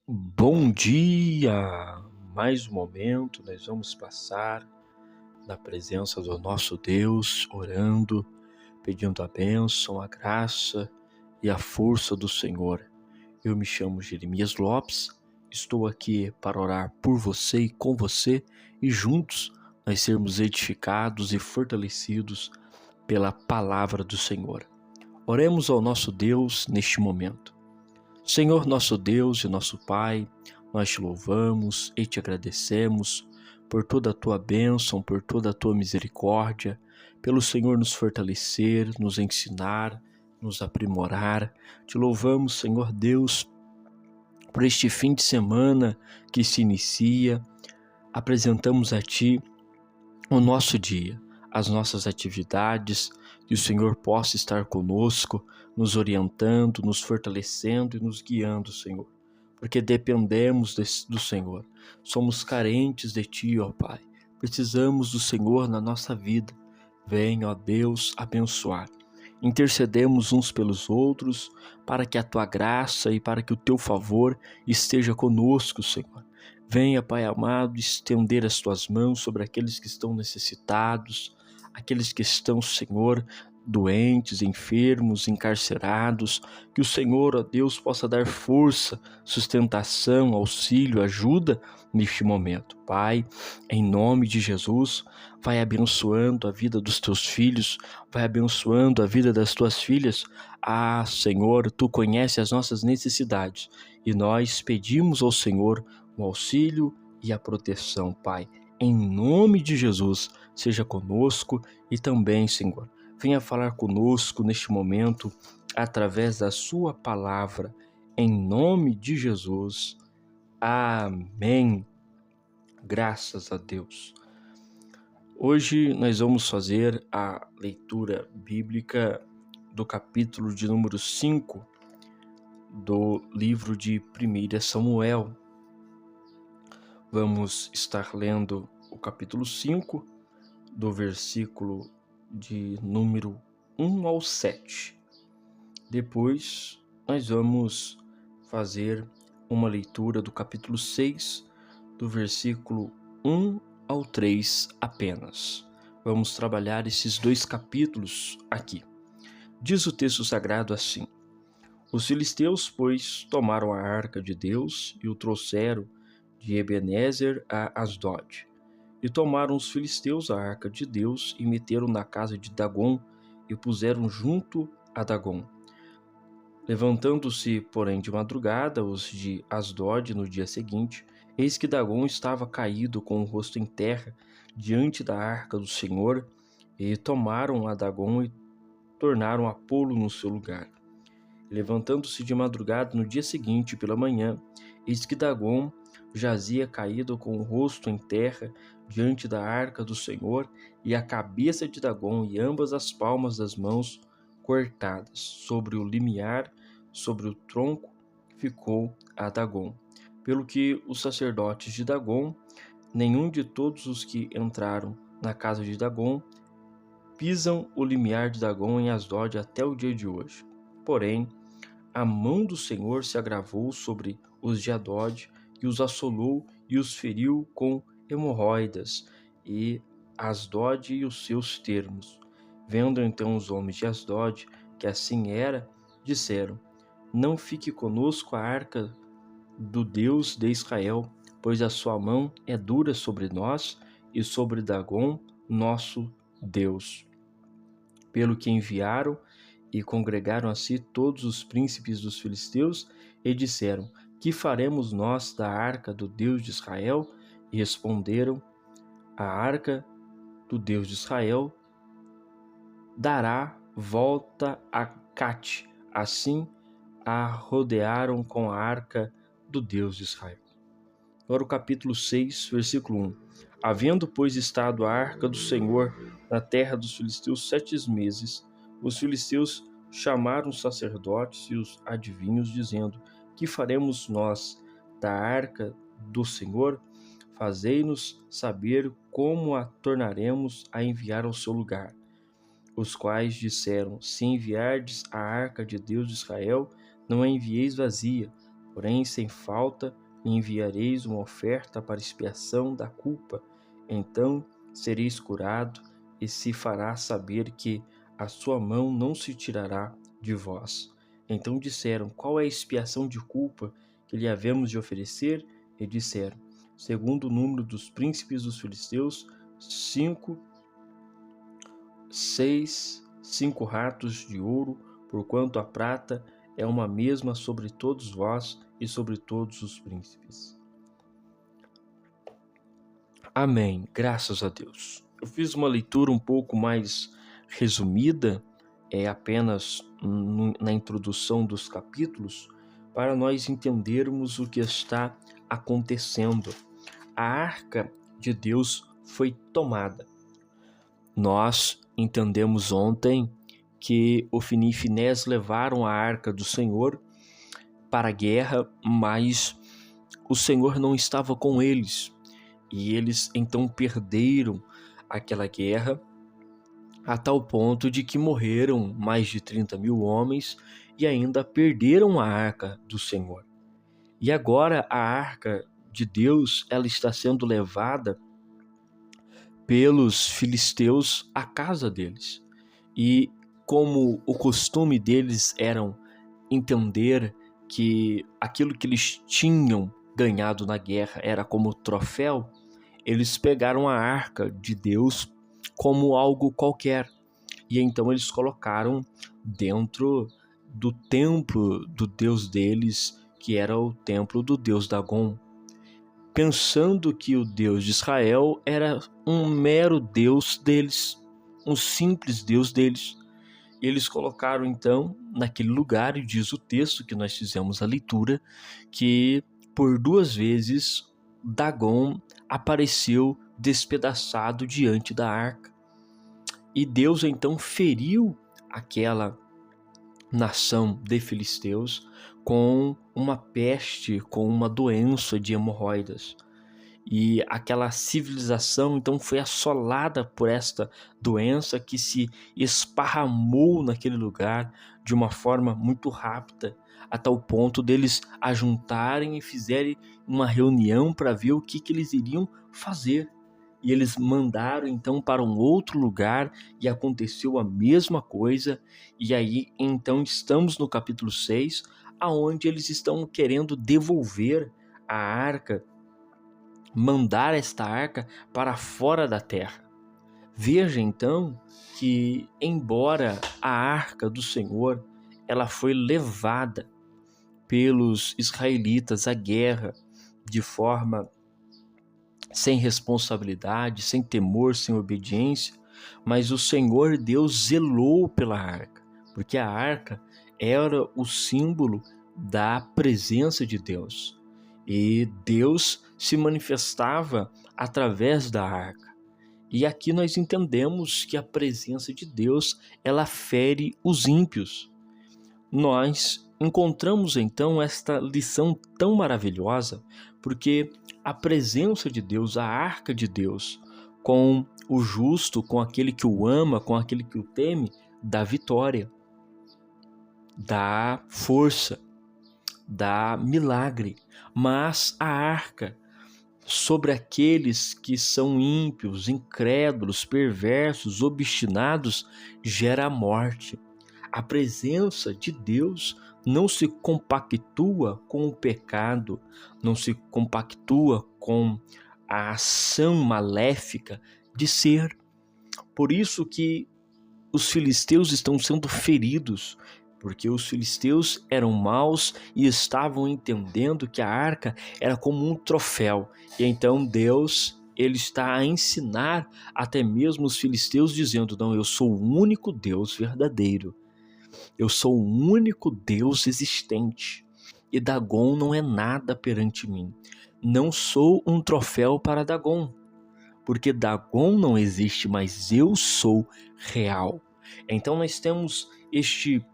Bom dia! Mais um momento, nós vamos passar na presença do nosso Deus, orando, pedindo a bênção, a graça e a força do Senhor. Eu me chamo Jeremias Lopes, estou aqui para orar por você e com você e juntos nós sermos edificados e fortalecidos pela palavra do Senhor. Oremos ao nosso Deus neste momento. Senhor nosso Deus e nosso Pai, nós te louvamos e te agradecemos por toda a tua bênção, por toda a tua misericórdia, pelo Senhor nos fortalecer, nos ensinar, nos aprimorar. Te louvamos, Senhor Deus, por este fim de semana que se inicia. Apresentamos a Ti o nosso dia, as nossas atividades, que o Senhor possa estar conosco, nos orientando, nos fortalecendo e nos guiando, Senhor, porque dependemos do Senhor. Somos carentes de Ti, ó Pai. Precisamos do Senhor na nossa vida. Venha, ó Deus, abençoar. Intercedemos uns pelos outros para que a Tua graça e para que o Teu favor esteja conosco, Senhor. Venha, Pai amado, estender as Tuas mãos sobre aqueles que estão necessitados, aqueles que estão, Senhor, doentes, enfermos, encarcerados. Que o Senhor, ó Deus, possa dar força, sustentação, auxílio, ajuda neste momento. Pai, em nome de Jesus, vai abençoando a vida dos Teus filhos, vai abençoando a vida das Tuas filhas. Ah, Senhor, Tu conheces as nossas necessidades e nós pedimos ao Senhor o auxílio e a proteção, Pai. Em nome de Jesus, seja conosco e também, Senhor, venha falar conosco neste momento através da Sua palavra. Em nome de Jesus. Amém. Graças a Deus. Hoje nós vamos fazer a leitura bíblica do capítulo de número 5 do livro de 1 Samuel. Vamos estar lendo o capítulo 5, do versículo de número 1 ao 7. Depois, nós vamos fazer uma leitura do capítulo 6, do versículo 1 ao 3 apenas. Vamos trabalhar esses dois capítulos aqui. Diz o texto sagrado assim: Os filisteus, pois, tomaram a arca de Deus e o trouxeram de Ebenezer a Asdod. E tomaram os filisteus a arca de Deus e meteram na casa de Dagom e puseram junto a Dagom. Levantando-se, porém, de madrugada, os de Asdod no dia seguinte, eis que Dagom estava caído com o rosto em terra diante da arca do Senhor, e tomaram a Dagom e tornaram a pô-lo no seu lugar. Levantando-se de madrugada no dia seguinte, pela manhã, eis que Dagom jazia caído com o rosto em terra diante da arca do Senhor, e a cabeça de Dagom e ambas as palmas das mãos cortadas. Sobre o limiar, sobre o tronco, ficou a Dagom. Pelo que os sacerdotes de Dagom, nenhum de todos os que entraram na casa de Dagom, pisam o limiar de Dagom em Asdod até o dia de hoje. Porém, a mão do Senhor se agravou sobre os de Asdod, e os assolou e os feriu com hemorroidas, e Asdod e os seus termos. Vendo então os homens de Asdod que assim era, disseram: Não fique conosco a arca do Deus de Israel, pois a sua mão é dura sobre nós e sobre Dagom, nosso Deus. Pelo que enviaram e congregaram a si todos os príncipes dos filisteus e disseram: Que faremos nós da arca do Deus de Israel? E responderam: A arca do Deus de Israel dará volta a Cate. Assim a rodearam com a arca do Deus de Israel. Agora o capítulo 6, versículo 1. Havendo, pois, estado a arca do Senhor na terra dos filisteus 7 meses, os filisteus chamaram os sacerdotes e os adivinhos, dizendo: Que faremos nós da arca do Senhor? Fazei-nos saber como a tornaremos a enviar ao seu lugar. Os quais disseram: Se enviardes a arca de Deus de Israel, não a envieis vazia, porém sem falta me enviareis uma oferta para expiação da culpa. Então sereis curado, e se fará saber que a sua mão não se tirará de vós. Então disseram: qual é a expiação de culpa que lhe havemos de oferecer? E disseram: segundo o número dos príncipes dos filisteus, 5 ratos de ouro, porquanto a prata é uma mesma sobre todos vós e sobre todos os príncipes. Amém, graças a Deus. Eu fiz uma leitura um pouco mais resumida, apenas na introdução dos capítulos, para nós entendermos o que está acontecendo. A arca de Deus foi tomada. Nós entendemos ontem que Ofni e Finés levaram a arca do Senhor para a guerra, mas o Senhor não estava com eles. E eles então perderam aquela guerra a tal ponto de que morreram mais de 30.000 homens e ainda perderam a arca do Senhor. E agora a arca de Deus, ela está sendo levada pelos filisteus à casa deles. E como o costume deles era entender que aquilo que eles tinham ganhado na guerra era como troféu, eles pegaram a arca de Deus como algo qualquer. E então eles colocaram dentro do templo do Deus deles, que era o templo do Deus Dagon, pensando que o Deus de Israel era um mero Deus deles, um simples Deus deles. E eles colocaram então naquele lugar, e diz o texto que nós fizemos a leitura, que por 2 vezes Dagon apareceu despedaçado diante da arca. E Deus então feriu aquela nação de filisteus com uma peste, com uma doença de hemorroidas. E aquela civilização então foi assolada por esta doença que se esparramou naquele lugar de uma forma muito rápida, a tal ponto deles ajuntarem e fizerem uma reunião para ver o que eles iriam fazer. E eles mandaram então para um outro lugar e aconteceu a mesma coisa. E aí então estamos no capítulo 6, aonde eles estão querendo devolver a arca, mandar esta arca para fora da terra. Veja então que, embora a arca do Senhor ela foi levada pelos israelitas à guerra de forma sem responsabilidade, sem temor, sem obediência, mas o Senhor Deus zelou pela arca, porque a arca era o símbolo da presença de Deus. E Deus se manifestava através da arca. E aqui nós entendemos que a presença de Deus, ela fere os ímpios. Nós encontramos então esta lição tão maravilhosa, porque a presença de Deus, a arca de Deus, com o justo, com aquele que o ama, com aquele que o teme, dá vitória, dá força, dá milagre. Mas a arca, sobre aqueles que são ímpios, incrédulos, perversos, obstinados, gera a morte. A presença de Deus não se compactua com o pecado, não se compactua com a ação maléfica de ser. Por isso que os filisteus estão sendo feridos, porque os filisteus eram maus e estavam entendendo que a arca era como um troféu. E então Deus, ele está a ensinar até mesmo os filisteus, dizendo: não, eu sou o único Deus verdadeiro. Eu sou o único Deus existente. E Dagon não é nada perante mim. Não sou um troféu para Dagon, porque Dagon não existe, mas eu sou real. Então nós temos este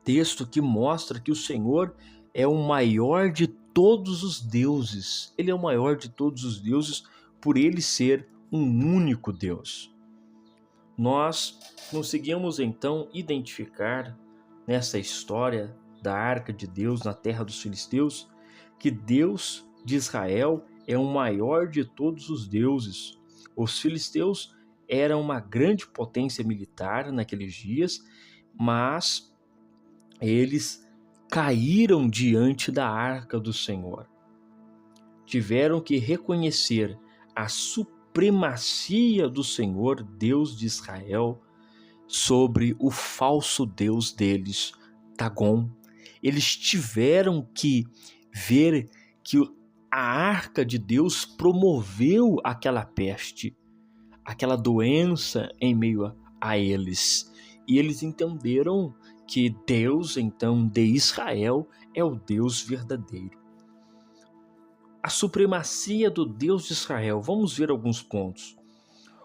texto que mostra que o Senhor é o maior de todos os deuses. Ele é o maior de todos os deuses por ele ser um único Deus. Nós conseguimos então identificar nessa história da arca de Deus na terra dos filisteus, que Deus de Israel é o maior de todos os deuses. Os filisteus eram uma grande potência militar naqueles dias, mas eles caíram diante da arca do Senhor. Tiveram que reconhecer a supremacia do Senhor, Deus de Israel, sobre o falso Deus deles, Dagon. Eles tiveram que ver que a arca de Deus promoveu aquela peste, aquela doença em meio a eles. E eles entenderam que Deus, então, de Israel é o Deus verdadeiro. A supremacia do Deus de Israel. Vamos ver alguns pontos.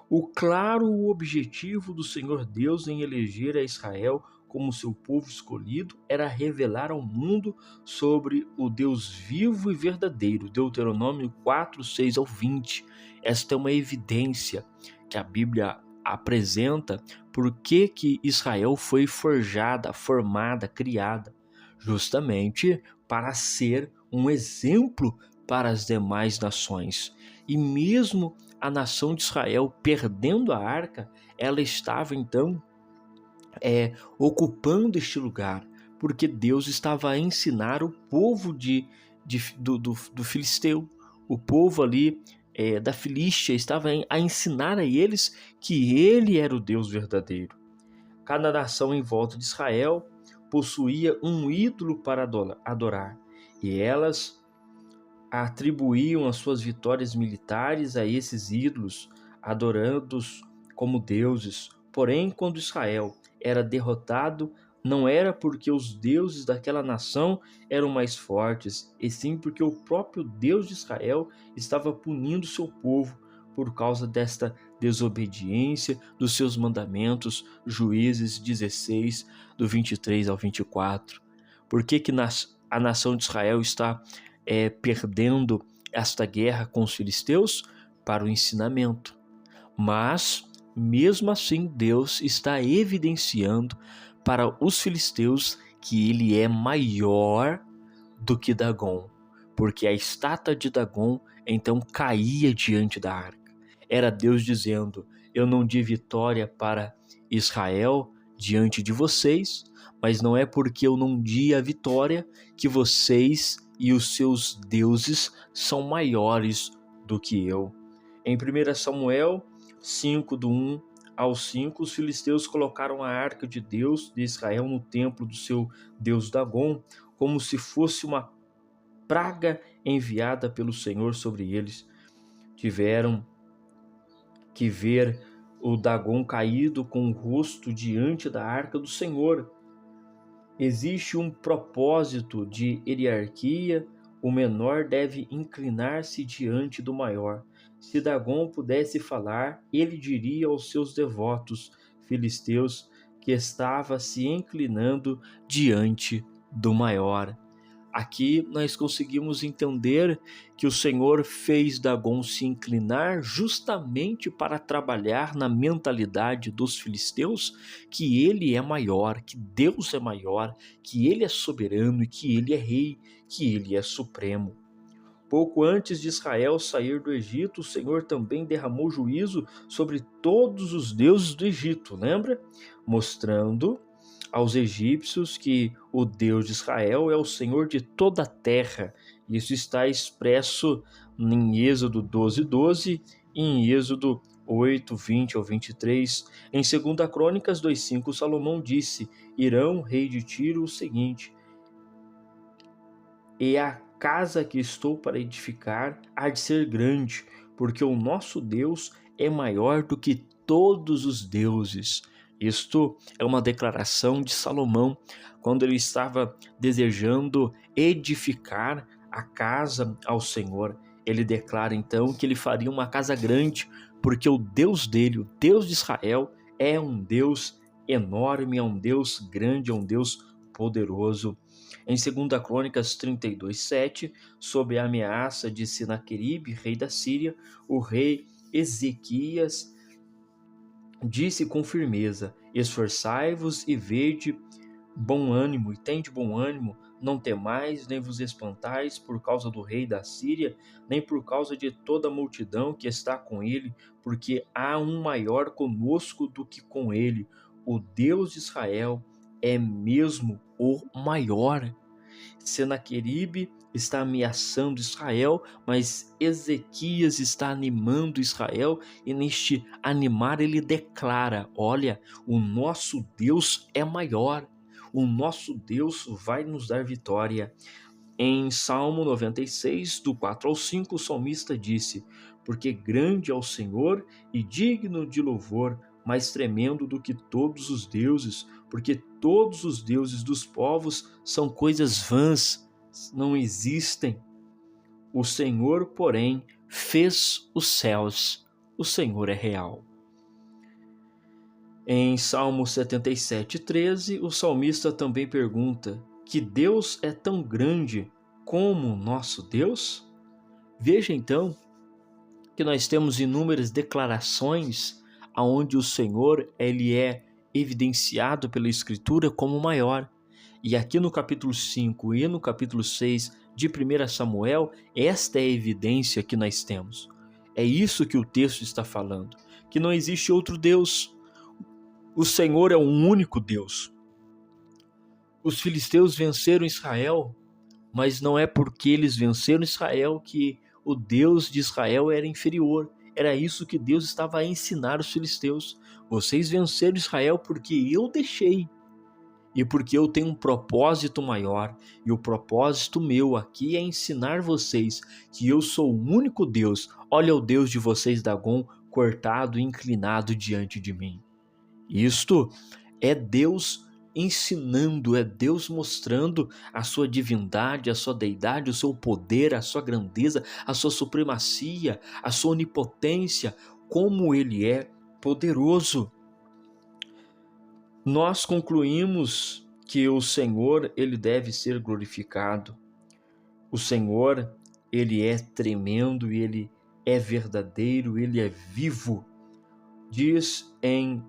O claro objetivo do Senhor Deus em eleger a Israel como seu povo escolhido era revelar ao mundo sobre o Deus vivo e verdadeiro. Deuteronômio 4, 6 ao 20. Esta é uma evidência que a Bíblia apresenta por que Israel foi forjada, formada, criada, justamente para ser um exemplo para as demais nações. E mesmo a nação de Israel perdendo a arca, ela estava então ocupando este lugar, porque Deus estava a ensinar o povo do filisteu, o povo ali da Filístia, estava a ensinar a eles que ele era o Deus verdadeiro. Cada nação em volta de Israel possuía um ídolo para adorar, e elas atribuíam as suas vitórias militares a esses ídolos, adorando-os como deuses. Porém, quando Israel era derrotado, não era porque os deuses daquela nação eram mais fortes, e sim porque o próprio Deus de Israel estava punindo seu povo por causa desta desobediência dos seus mandamentos. Juízes 16, do 23 ao 24. Por que a nação de Israel está perdendo esta guerra com os filisteus? Para o ensinamento. Mas, mesmo assim, Deus está evidenciando para os filisteus que ele é maior do que Dagon, porque a estátua de Dagon então caía diante da arca. Era Deus dizendo: eu não di vitória para Israel diante de vocês, mas não é porque eu não di a vitória que vocês e os seus deuses são maiores do que eu. Em 1 Samuel 5, do 1 ao 5, os filisteus colocaram a arca de Deus de Israel no templo do seu deus Dagon, como se fosse uma praga enviada pelo Senhor sobre eles. Tiveram que ver o Dagon caído com o rosto diante da arca do Senhor. Existe um propósito de hierarquia. O menor deve inclinar-se diante do maior. Se Dagon pudesse falar, ele diria aos seus devotos filisteus que estava se inclinando diante do maior. Aqui nós conseguimos entender que o Senhor fez Dagon se inclinar justamente para trabalhar na mentalidade dos filisteus que ele é maior, que Deus é maior, que ele é soberano e que ele é rei, que ele é supremo. Pouco antes de Israel sair do Egito, o Senhor também derramou juízo sobre todos os deuses do Egito, lembra? Mostrando aos egípcios que o Deus de Israel é o Senhor de toda a terra. Isso está expresso em Êxodo 12, 12 e em Êxodo 8, 20 ao 23. Em 2 Crônicas 2, 5, Salomão disse: Irão, rei de Tiro, o seguinte: e a casa que estou para edificar há de ser grande, porque o nosso Deus é maior do que todos os deuses. Isto é uma declaração de Salomão, quando ele estava desejando edificar a casa ao Senhor. Ele declara então que ele faria uma casa grande, porque o Deus dele, o Deus de Israel, é um Deus enorme, é um Deus grande, é um Deus poderoso. Em 2 Crônicas 32, 7, sob a ameaça de Senaqueribe, rei da Síria, o rei Ezequias disse com firmeza: esforçai-vos e vede bom ânimo e tende bom ânimo, não temais, nem vos espantais por causa do rei da Síria, nem por causa de toda a multidão que está com ele, porque há um maior conosco do que com ele. O Deus de Israel é mesmo o maior. Senaqueribe está ameaçando Israel, mas Ezequias está animando Israel, e neste animar ele declara: olha, o nosso Deus é maior, o nosso Deus vai nos dar vitória. Em Salmo 96, do 4 ao 5, o salmista disse: porque grande é o Senhor e digno de louvor, mais tremendo do que todos os deuses, porque todos os deuses dos povos são coisas vãs, não existem. O Senhor, porém, fez os céus, o Senhor é real. Em Salmo 77, 13, o salmista também pergunta: que Deus é tão grande como o nosso Deus? Veja então que nós temos inúmeras declarações onde o Senhor ele é evidenciado pela Escritura como maior. E aqui no capítulo 5 e no capítulo 6 de 1 Samuel, esta é a evidência que nós temos. É isso que o texto está falando, que não existe outro Deus. O Senhor é o único Deus. Os filisteus venceram Israel, mas não é porque eles venceram Israel que o Deus de Israel era inferior. Era isso que Deus estava a ensinar os filisteus. Vocês venceram Israel porque eu deixei, e porque eu tenho um propósito maior, e o propósito meu aqui é ensinar vocês que eu sou o único Deus. Olha o Deus de vocês, Dagom, cortado e inclinado diante de mim. Isto é Deus ensinando, é Deus mostrando a sua divindade, a sua deidade, o seu poder, a sua grandeza, a sua supremacia, a sua onipotência, como ele é poderoso. Nós concluímos que o Senhor, ele deve ser glorificado. O Senhor, ele é tremendo, ele é verdadeiro, ele é vivo. Diz em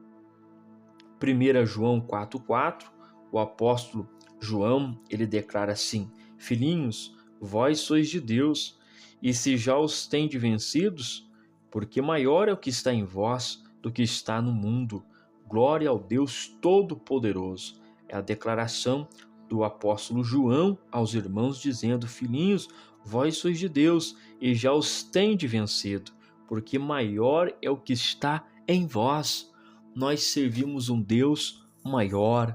1 João 4,4, o apóstolo João, ele declara assim: filhinhos, vós sois de Deus, e se já os tendes vencidos, porque maior é o que está em vós do que está no mundo. Glória ao Deus Todo-Poderoso. É a declaração do apóstolo João aos irmãos, dizendo: filhinhos, vós sois de Deus, e já os tendes vencido, porque maior é o que está em vós. Nós servimos um Deus maior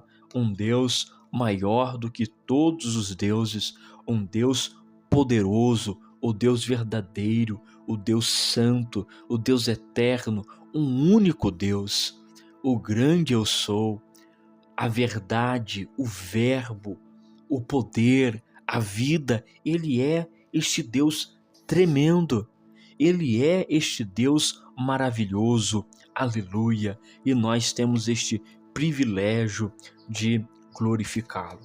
do que todos os deuses, um Deus poderoso, o Deus verdadeiro, o Deus santo, o Deus eterno, um único Deus. O grande eu sou, a verdade, o verbo, o poder, a vida, ele é este Deus tremendo. Ele é este Deus maravilhoso, aleluia, e nós temos este privilégio de glorificá-lo.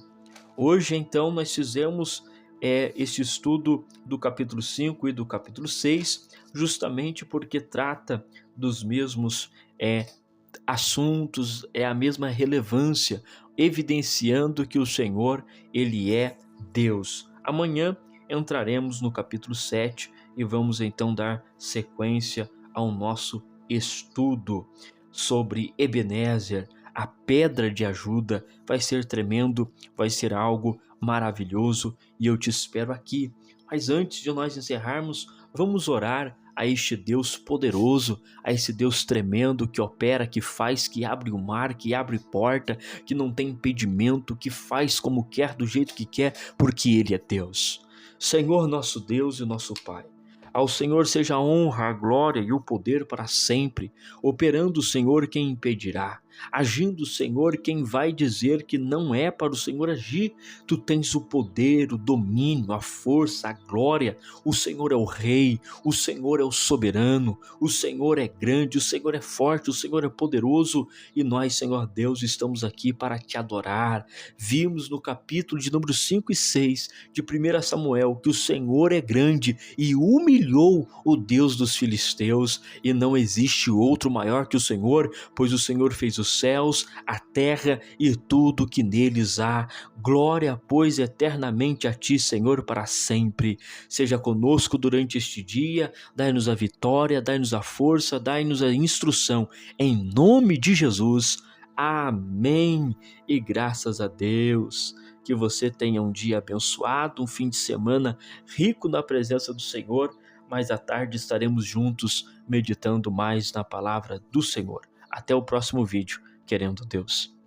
Hoje, então, nós fizemos este estudo do capítulo 5 e do capítulo 6, justamente porque trata dos mesmos assuntos, é a mesma relevância, evidenciando que o Senhor, ele é Deus. Amanhã entraremos no capítulo 7 e vamos então dar sequência ao nosso estudo sobre Ebenezer, a pedra de ajuda. Vai ser tremendo, vai ser algo maravilhoso, e eu te espero aqui. Mas antes de nós encerrarmos, vamos orar a este Deus poderoso, a esse Deus tremendo que opera, que faz, que abre o mar, que abre porta, que não tem impedimento, que faz como quer, do jeito que quer, porque Ele é Deus. Senhor, nosso Deus e nosso Pai, ao Senhor seja a honra, a glória e o poder para sempre. Operando o Senhor, quem impedirá? Agindo o Senhor, quem vai dizer que não é para o Senhor agir? Tu tens o poder, o domínio, a força, a glória. O Senhor é o Rei, o Senhor é o soberano, o Senhor é grande, o Senhor é forte, o Senhor é poderoso, e nós, Senhor Deus, estamos aqui para te adorar. Vimos no capítulo de número 5 e 6 de 1 Samuel que o Senhor é grande e humilhou o Deus dos filisteus, e não existe outro maior que o Senhor, pois o Senhor fez os os céus, a terra e tudo que neles há. Glória, pois, eternamente a Ti, Senhor, para sempre. Seja conosco durante este dia, dai-nos a vitória, dai-nos a força, dai-nos a instrução. Em nome de Jesus. Amém. E graças a Deus. Que você tenha um dia abençoado, um fim de semana rico na presença do Senhor. Mais à tarde estaremos juntos meditando mais na palavra do Senhor. Até o próximo vídeo, querendo Deus.